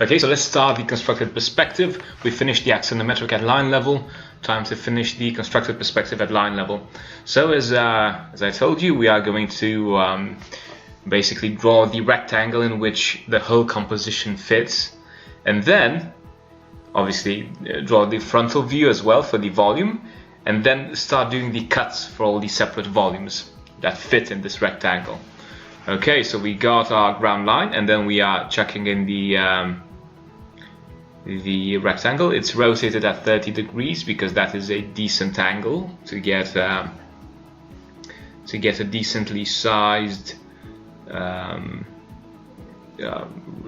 Okay, so let's start the constructed perspective. We finished the axonometric at line level. Time to finish the constructed perspective at line level. So as I told you, we are going to basically draw the rectangle in which the whole composition fits, and then obviously draw the frontal view as well for the volume, and then start doing the cuts for all the separate volumes that fit in this rectangle. Okay, so we got our ground line, and then we are chucking in the rectangle. It's rotated at 30 degrees because that is a decent angle to get a decently sized,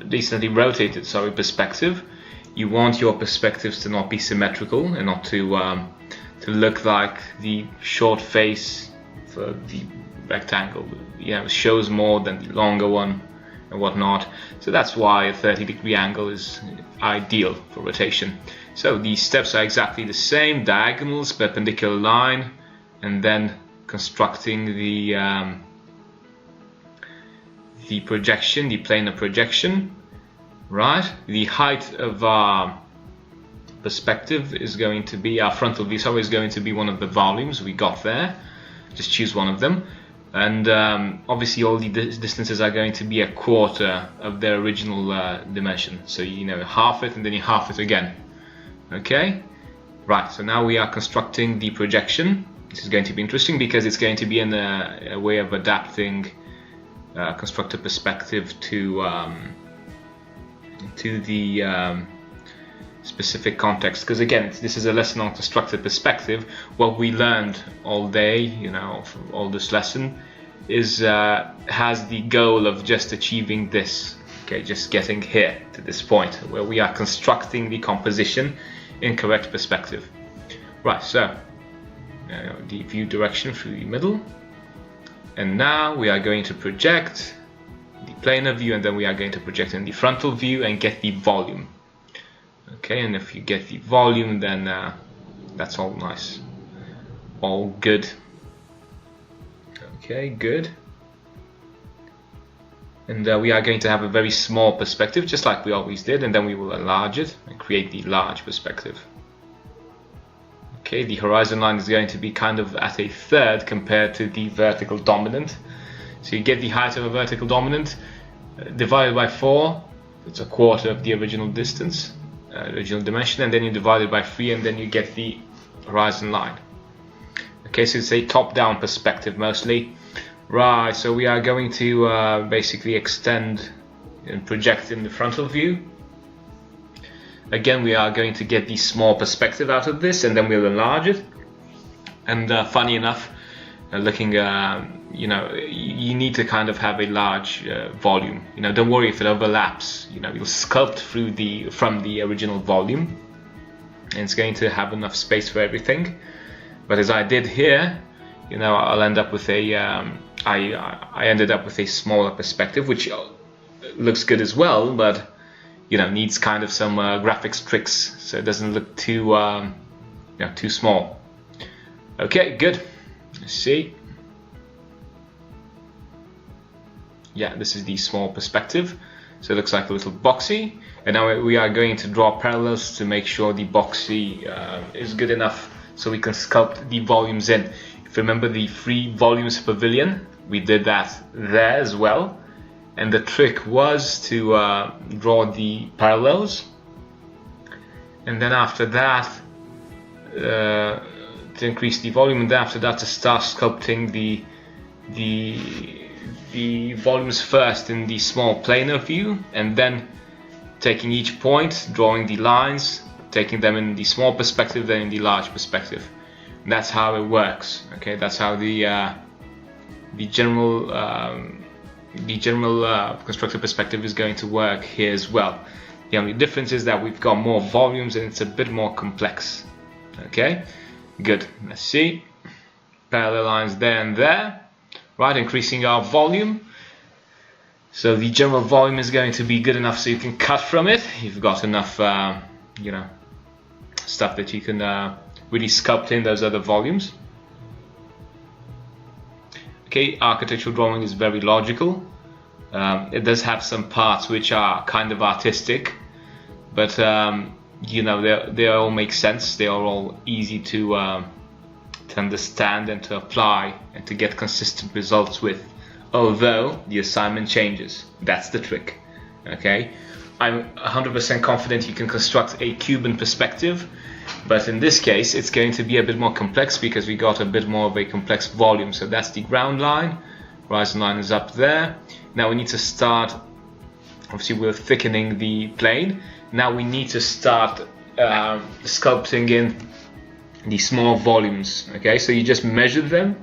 decently rotated, perspective. You want your perspectives to not be symmetrical and not to look like the short face for the rectangle, shows more than the longer one and whatnot. So that's why a 30-degree angle is ideal for rotation. So the steps are exactly the same: diagonals, perpendicular line, and then constructing the projection, the planar projection. Right, the height of our perspective is going to be, our frontal view, is going to be one of the volumes we got there. Just choose one of them, and obviously all the distances are going to be a quarter of their original dimension. So half it and then you half it again. Okay, right, so now we are constructing the projection. This is going to be interesting because it's going to be in a way of adapting constructed perspective to the specific context, because again, this is a lesson on constructed perspective. What we learned all day, all this lesson is has the goal of just achieving this. Okay, just getting here to this point where we are constructing the composition in correct perspective. Right, so the view direction through the middle, and now we are going to project the planar view, and then we are going to project in the frontal view and get the volume. Okay, and if you get the volume, then that's all nice, all good. Okay, good. And we are going to have a very small perspective, just like we always did, and then we will enlarge it and create the large perspective. Okay, the horizon line is going to be kind of at a third compared to the vertical dominant. So you get the height of a vertical dominant divided by 4, it's a quarter of the original distance, original dimension, and then you divide it by 3, and then you get the horizon line. Okay, so it's a top-down perspective mostly. Right, so we are going to basically extend and project in the frontal view. Again, we are going to get the small perspective out of this, and then we'll enlarge it. And funny enough, looking, you need to kind of have a large volume. Don't worry if it overlaps. You'll sculpt from the original volume, and it's going to have enough space for everything. But as I did here, I'll end up with a. I ended up with a smaller perspective, which looks good as well, but needs kind of some graphics tricks, so it doesn't look too too small. Okay, good. Let's see. Yeah, this is the small perspective, so it looks like a little boxy, and now we are going to draw parallels to make sure the boxy is good enough so we can sculpt the volumes in. If you remember the 3 volumes pavilion, we did that there as well, and the trick was to draw the parallels, and then after that to increase the volume, and then after that to start sculpting the volumes first in the small planar view, and then taking each point, drawing the lines, taking them in the small perspective, then in the large perspective. And that's how it works. Okay, that's how the general constructed perspective is going to work here as well. The only difference is that we've got more volumes and it's a bit more complex. Okay, good. Let's see. Parallel lines there and there. Right, increasing our volume. So the general volume is going to be good enough so you can cut from it. You've got enough, stuff that you can really sculpt in those other volumes. Okay, architectural drawing is very logical. It does have some parts which are kind of artistic, but you know, they all make sense. They are all easy to understand and to apply and to get consistent results with, although the assignment changes. That's the trick. Okay, I'm 100% confident you can construct a Cuban perspective, but in this case it's going to be a bit more complex because we got a bit more of a complex volume. So that's the ground line, horizon line is up there. Now we need to start, obviously we're thickening the plane. Now we need to start sculpting in the small volumes. Okay, so you just measure them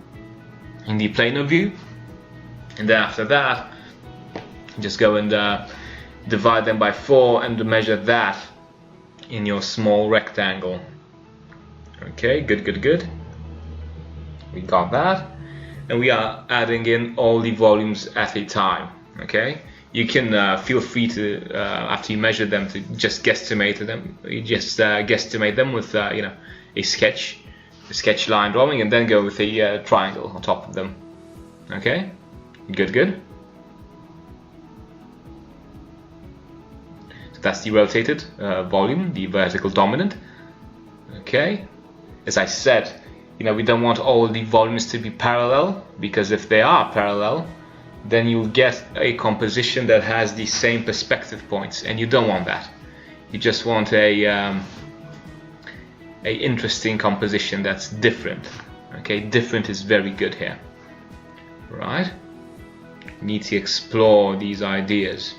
in the planar view, and then after that just go and divide them by 4 and measure that in your small rectangle. Okay, good. We got that, and we are adding in all the volumes at a time. Okay, you can feel free to after you measure them to just guesstimate them. You just guesstimate them with you know, a sketch line drawing, and then go with a triangle on top of them. Okay, good. So that's the rotated volume, the vertical dominant. Okay, as I said, you know, we don't want all the volumes to be parallel, because if they are parallel, then you'll get a composition that has the same perspective points, and you don't want that. You just want a interesting composition that's different. Okay, different is very good here. Right? We need to explore these ideas.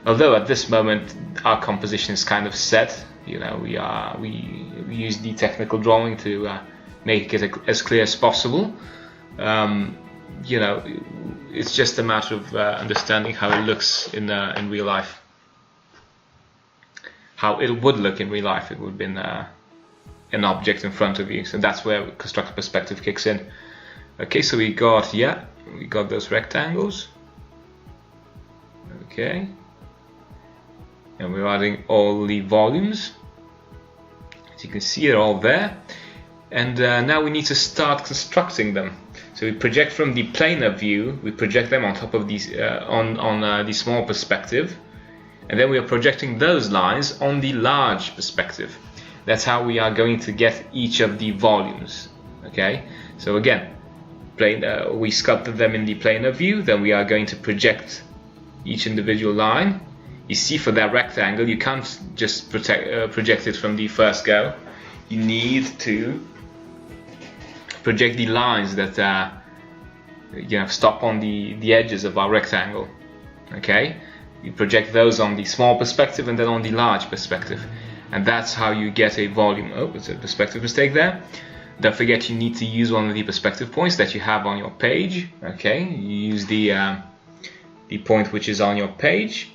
Although at this moment our composition is kind of set. You know, we use the technical drawing to make it as clear as possible. You know, it's just a matter of understanding how it looks in real life. How it would look in real life. It would have been an object in front of you. So that's where constructed perspective kicks in. Okay, so we got those rectangles. Okay, and we're adding all the volumes. As you can see, they're all there. And now we need to start constructing them. So we project from the planar view, we project them on top of these on the small perspective, and then we are projecting those lines on the large perspective. That's how we are going to get each of the volumes. Okay, so again, we sculpted them in the planar view, then we are going to project each individual line. You see, for that rectangle, you can't just project it from the first go. You need to project the lines that you know, stop on the edges of our rectangle. Okay, you project those on the small perspective and then on the large perspective, and that's how you get a volume. Oh, it's a perspective mistake there. Don't forget, you need to use one of the perspective points that you have on your page. Okay, you use the point which is on your page.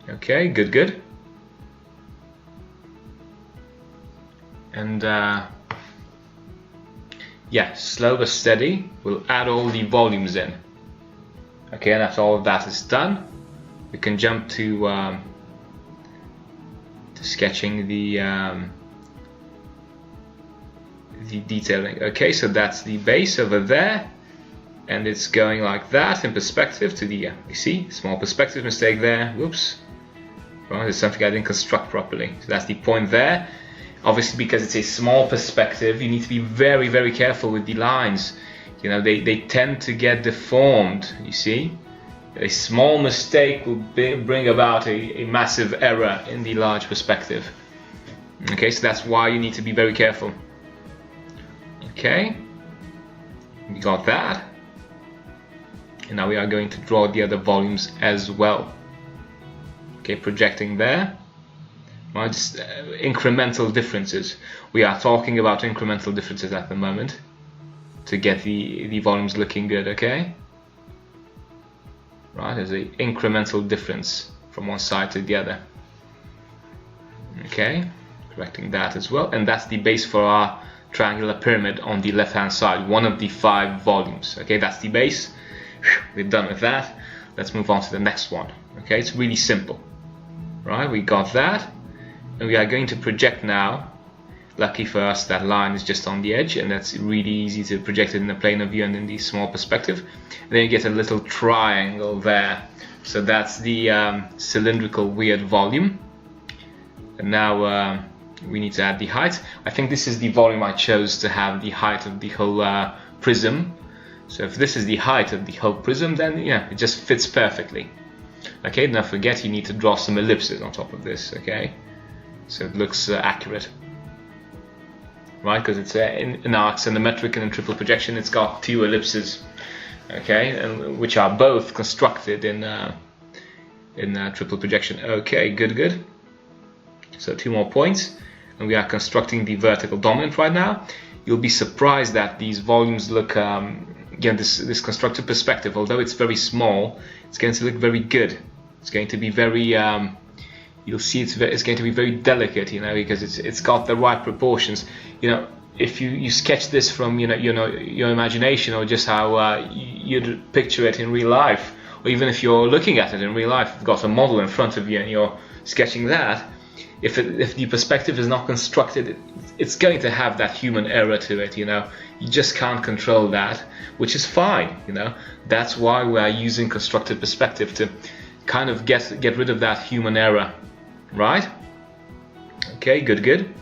Okay, good. And yeah, slow but steady. We'll add all the volumes in. Okay, and after all of that is done, we can jump to sketching the detailing. Okay, so that's the base over there, and it's going like that in perspective to the you see, small perspective mistake there. Whoops. Well, there's something I didn't construct properly. So that's the point there. Obviously, because it's a small perspective, you need to be very careful with the lines. You know, they tend to get deformed. You see, a small mistake will bring about a massive error in the large perspective. Okay, so that's why you need to be very careful. Okay, we got that, and now we are going to draw the other volumes as well. Okay, projecting there. Well, just incremental differences. We are talking about incremental differences at the moment to get the volumes looking good. Okay, right, there's an incremental difference from one side to the other. Okay, correcting that as well, and that's the base for our triangular pyramid on the left hand side, one of the 5 volumes. Okay, that's the base. We're done with that. Let's move on to the next one. Okay, it's really simple. Right, we got that, and we are going to project now. Lucky for us, that line is just on the edge, and that's really easy to project it in the planar view and in the small perspective. And then you get a little triangle there So that's the cylindrical weird volume. And now we need to add the height. I think this is the volume I chose to have the height of the whole prism. So if this is the height of the whole prism, then yeah, it just fits perfectly. Okay, don't forget you need to draw some ellipses on top of this, okay? So it looks accurate. Right, because it's in arc symmetric and in triple projection it's got 2 ellipses, okay, and which are both constructed in triple projection. Okay, good. So 2 more points, and we are constructing the vertical dominant right now. You'll be surprised that these volumes look, this constructed perspective, although it's very small, it's going to look very good. It's going to be very, you'll see it's going to be very delicate, you know, because it's got the right proportions. You know, if you sketch this from your imagination, or just how you'd picture it in real life, or even if you're looking at it in real life, you've got a model in front of you and you're sketching that. If the perspective is not constructed, it's going to have that human error to it, you know. You just can't control that, which is fine, you know. That's why we are using constructed perspective, to kind of get rid of that human error, right? Okay, good.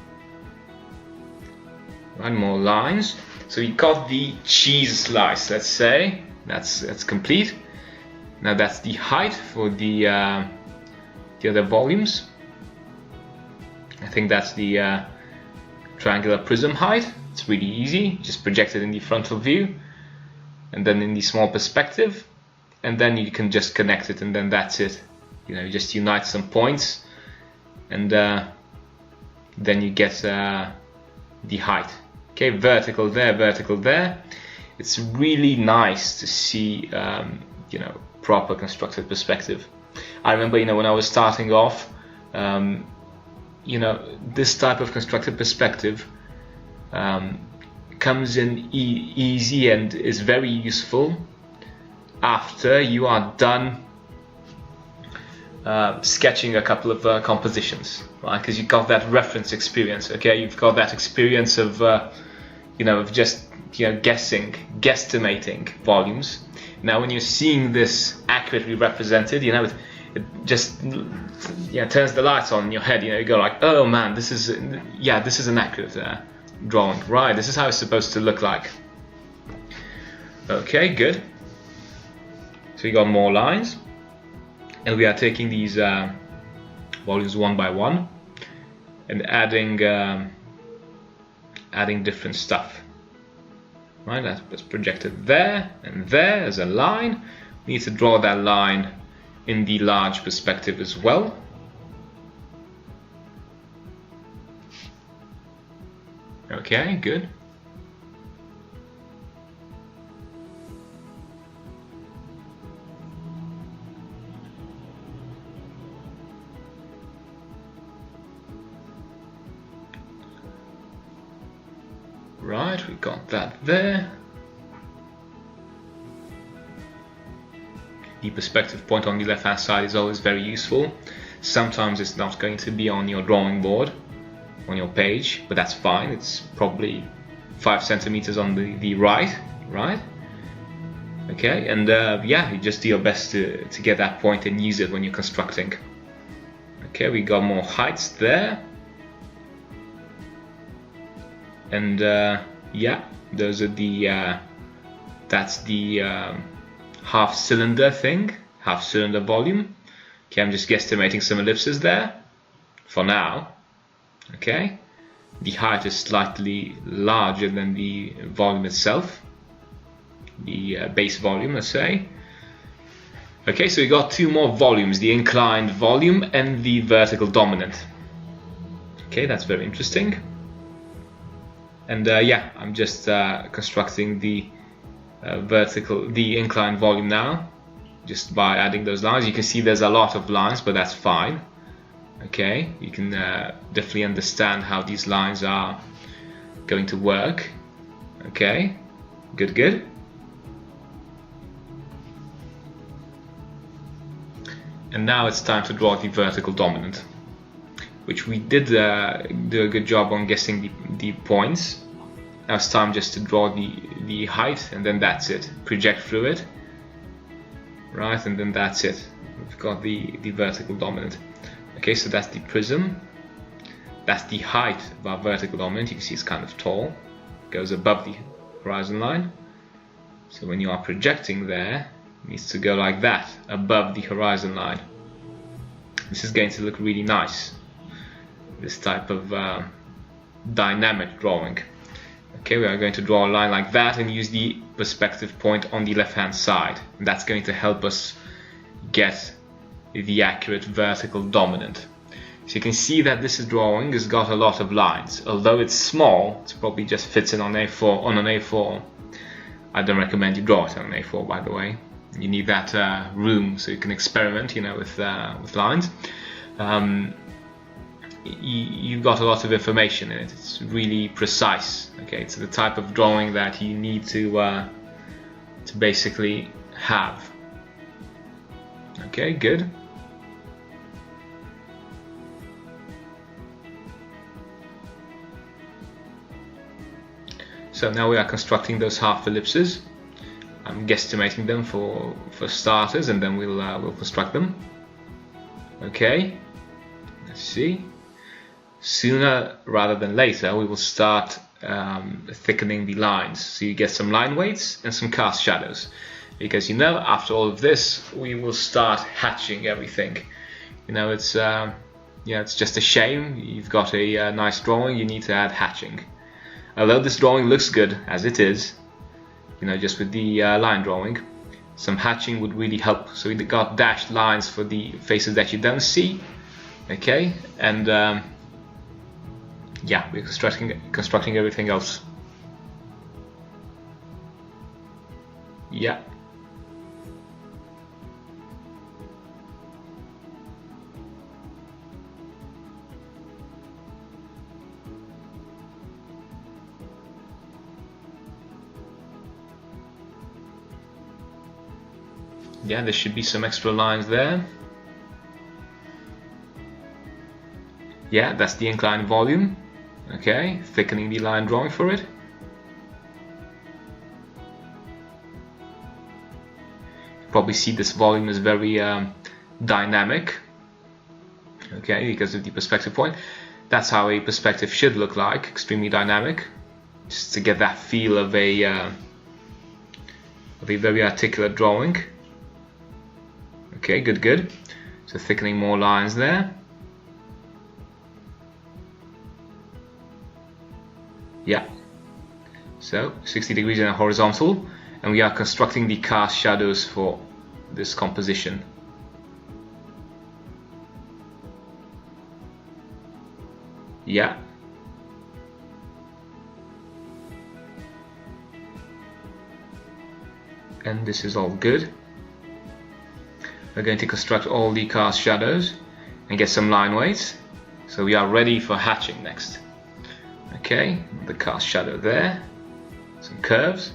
Right, more lines. So you got the cheese slice, let's say. That's complete. Now that's the height for the other volumes. I think that's the triangular prism height. It's really easy, just project it in the frontal view and then in the small perspective, and then you can just connect it, and then that's it. You know, you just unite some points, and then you get the height. Okay, vertical there. It's really nice to see you know, proper constructed perspective. I remember, you know, when I was starting off, you know, this type of constructed perspective comes in easy and is very useful after you are done sketching a couple of compositions, right? Because you've got that reference experience, okay? You've got that experience of you know, of just, you know, guesstimating volumes. Now when you're seeing this accurately represented, you know, it just, yeah, turns the lights on in your head. You know, you go like, oh man, this is an accurate drawing, right? This is how it's supposed to look like. Okay, good. So we got more lines, and we are taking these volumes one by one and adding different stuff. Right, that's projected there and there as a line. We need to draw that line in the large perspective as well. Okay, good. Right, we got that there. The perspective point on the left hand side is always very useful. Sometimes it's not going to be on your drawing board, on your page, but that's fine. It's probably 5 centimeters on the right. Okay, and yeah, you just do your best to get that point and use it when you're constructing. Okay, we got more heights there. And yeah, those are the that's the half cylinder thing, half cylinder volume. Okay, I'm just guesstimating some ellipses there for now. Okay, the height is slightly larger than the volume itself, the base volume, let's say. Okay, so we got 2 more volumes, the inclined volume and the vertical dominant. Okay, that's very interesting. And yeah, I'm just constructing the inclined volume now, just by adding those lines. You can see there's a lot of lines, but that's fine. Okay, you can definitely understand how these lines are going to work. Okay, good. And now it's time to draw the vertical dominant, which we did do a good job on guessing the points. Now it's time just to draw the height, and then that's it. Project through it. right? And then that's it. We've got the vertical dominant. Okay, so that's the prism. That's the height of our vertical dominant. You can see it's kind of tall, goes above the horizon line. So when you are projecting there, it needs to go like that, above the horizon line. This is going to look really nice, this type of dynamic drawing. Okay, we are going to draw a line like that and use the perspective point on the left hand side. And that's going to help us get the accurate vertical dominant. So you can see that this drawing has got a lot of lines. Although it's small, it probably just fits in on A4. On an A4, I don't recommend you draw it on an A4, by the way. You need that room so you can experiment, you know, with lines. You've got a lot of information in it. It's really precise. Okay, it's the type of drawing that you need to basically have. Okay, good. So now we are constructing those half ellipses. I'm guesstimating them for starters, and then we'll construct them. Okay, let's see. Sooner rather than later, we will start thickening the lines, so you get some line weights and some cast shadows. Because you know, after all of this, we will start hatching everything. You know, it's yeah, it's just a shame. You've got a nice drawing, you need to add hatching. Although this drawing looks good as it is, you know, just with the line drawing, some hatching would really help. So we got dashed lines for the faces that you don't see, okay, and yeah, we're constructing everything else. Yeah. Yeah, there should be some extra lines there. Yeah, that's the inclined volume. Okay, thickening the line drawing for it. You probably see this volume is very dynamic. Okay, because of the perspective point. That's how a perspective should look like, extremely dynamic. Just to get that feel of a very articulate drawing. Okay, good, good. So thickening more lines there. Yeah. So 60 degrees in a horizontal, and we are constructing the cast shadows for this composition. Yeah. And this is all good. We're going to construct all the cast shadows and get some line weights. So we are ready for hatching next. Okay, the cast shadow there, some curves.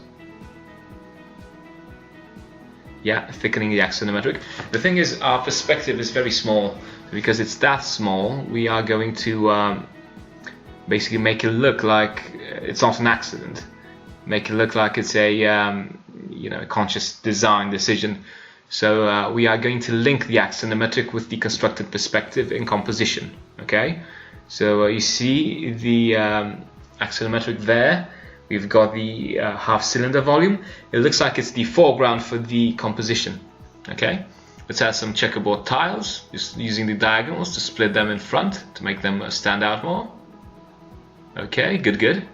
Yeah, thickening the axonometric. The thing is, our perspective is very small. Because it's that small, we are going to basically make it look like it's not an accident. Make it look like it's a you know, a conscious design decision. So we are going to link the axonometric with the constructed perspective in composition. Okay, so you see the axonometric there. We've got the half cylinder volume. It looks like it's the foreground for the composition. Okay, let's add some checkerboard tiles, just using the diagonals to split them in front to make them stand out more. Okay, good, good.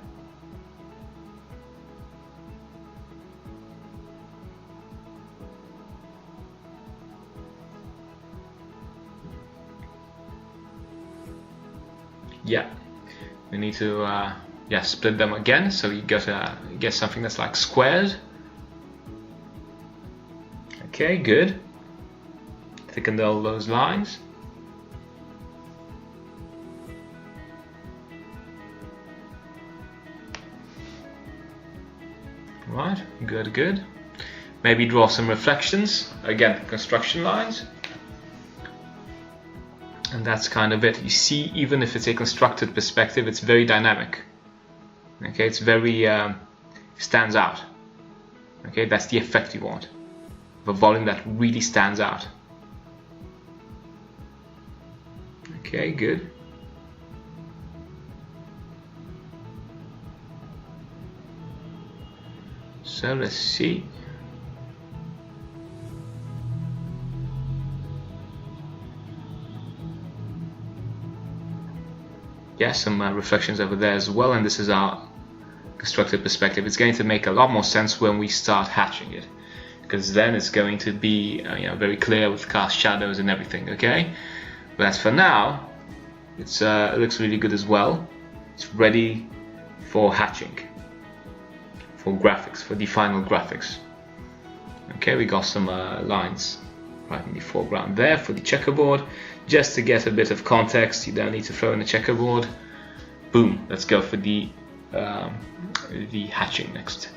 Yeah, we need to yeah, split them again, so you get something that's like squares. Okay, good. Thicken all those lines. Right, good, good. Maybe draw some reflections, again, construction lines. And that's kind of it. You see, even if it's a constructed perspective, it's very dynamic. Okay, it's very stands out. Okay, that's the effect you want. a volume that really stands out. Okay, good. So let's see. Yeah, some reflections over there as well, and this is our constructed perspective. It's going to make a lot more sense when we start hatching it, because then it's going to be very clear with cast shadows and everything. Okay, but as for now, it looks really good as well. It's ready for hatching, for graphics, for the final graphics. Okay, we got some lines right in the foreground there for the checkerboard. Just to get a bit of context, you don't need to throw in a checkerboard. Boom, let's go for the hatching next.